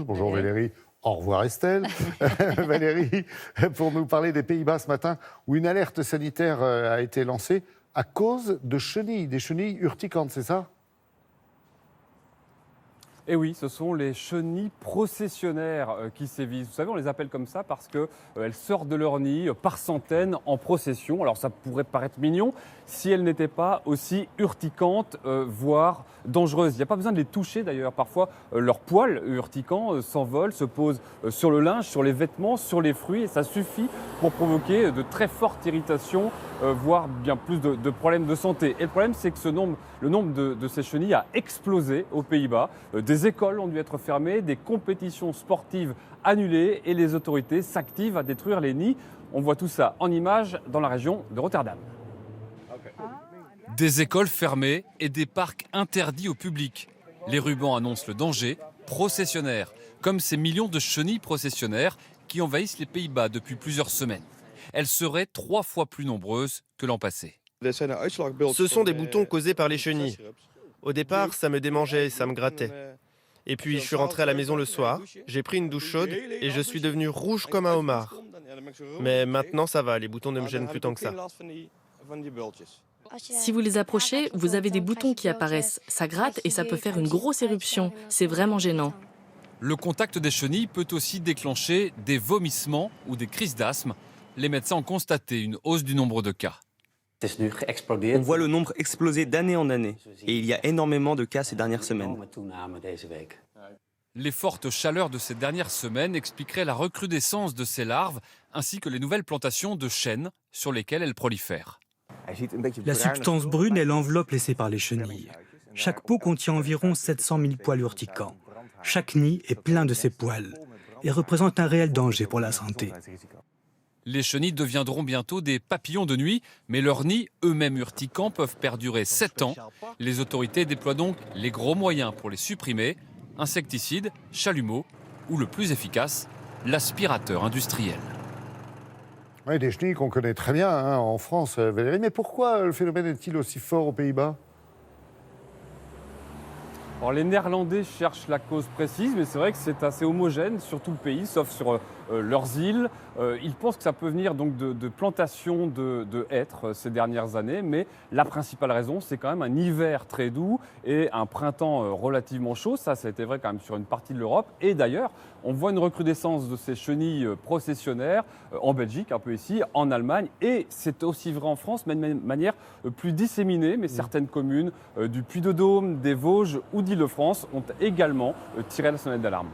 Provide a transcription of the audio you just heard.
CNews. Bonjour Valérie. Au revoir Estelle. Valérie, pour nous parler des Pays-Bas ce matin, où une alerte sanitaire a été lancée à cause de chenilles, des chenilles urticantes, c'est ça ? Et oui, ce sont les chenilles processionnaires qui sévissent. Vous savez, on les appelle comme ça parce qu'elles sortent de leur nid par centaines en procession. Alors ça pourrait paraître mignon si elles n'étaient pas aussi urticantes, voire dangereuses. Il n'y a pas besoin de les toucher d'ailleurs. Parfois, leurs poils urticants s'envolent, se posent sur le linge, sur les vêtements, sur les fruits. Et ça suffit pour provoquer de très fortes irritations, voire bien plus de problèmes de santé. Et le problème, c'est que le nombre de ces chenilles a explosé aux Pays-Bas. Des écoles ont dû être fermées, des compétitions sportives annulées et les autorités s'activent à détruire les nids. On voit tout ça en images dans la région de Rotterdam. Des écoles fermées et des parcs interdits au public. Les rubans annoncent le danger processionnaire, comme ces millions de chenilles processionnaires qui envahissent les Pays-Bas depuis plusieurs semaines. Elles seraient 3 fois plus nombreuses que l'an passé. Ce sont des boutons causés par les chenilles. Au départ, ça me démangeait, ça me grattait. Et puis, je suis rentré à la maison le soir, j'ai pris une douche chaude et je suis devenu rouge comme un homard. Mais maintenant, ça va, les boutons ne me gênent plus tant que ça. Si vous les approchez, vous avez des boutons qui apparaissent. Ça gratte et ça peut faire une grosse éruption. C'est vraiment gênant. Le contact des chenilles peut aussi déclencher des vomissements ou des crises d'asthme. Les médecins ont constaté une hausse du nombre de cas. On voit le nombre exploser d'année en année. Et il y a énormément de cas ces dernières semaines. Les fortes chaleurs de ces dernières semaines expliqueraient la recrudescence de ces larves, ainsi que les nouvelles plantations de chênes sur lesquelles elles prolifèrent. La substance brune est l'enveloppe laissée par les chenilles. Chaque peau contient environ 700 000 poils urticants. Chaque nid est plein de ces poils et représente un réel danger pour la santé. Les chenilles deviendront bientôt des papillons de nuit, mais leurs nids, eux-mêmes urticants, peuvent perdurer 7 ans. Les autorités déploient donc les gros moyens pour les supprimer, insecticides, chalumeaux ou le plus efficace, l'aspirateur industriel. Oui, des chenilles qu'on connaît très bien en France, Valérie. Mais pourquoi le phénomène est-il aussi fort aux Pays-Bas ? Alors, les Néerlandais cherchent la cause précise, mais c'est vrai que c'est assez homogène sur tout le pays, sauf sur leurs îles. Ils pensent que ça peut venir donc de plantations de hêtres ces dernières années, mais la principale raison, c'est quand même un hiver très doux et un printemps relativement chaud. Ça a été vrai quand même sur une partie de l'Europe. Et d'ailleurs, on voit une recrudescence de ces chenilles processionnaires en Belgique, un peu ici, en Allemagne, et c'est aussi vrai en France, mais de manière plus disséminée. Mais certaines communes du Puy-de-Dôme, des Vosges ou d'Île-de-France ont également tiré la sonnette d'alarme.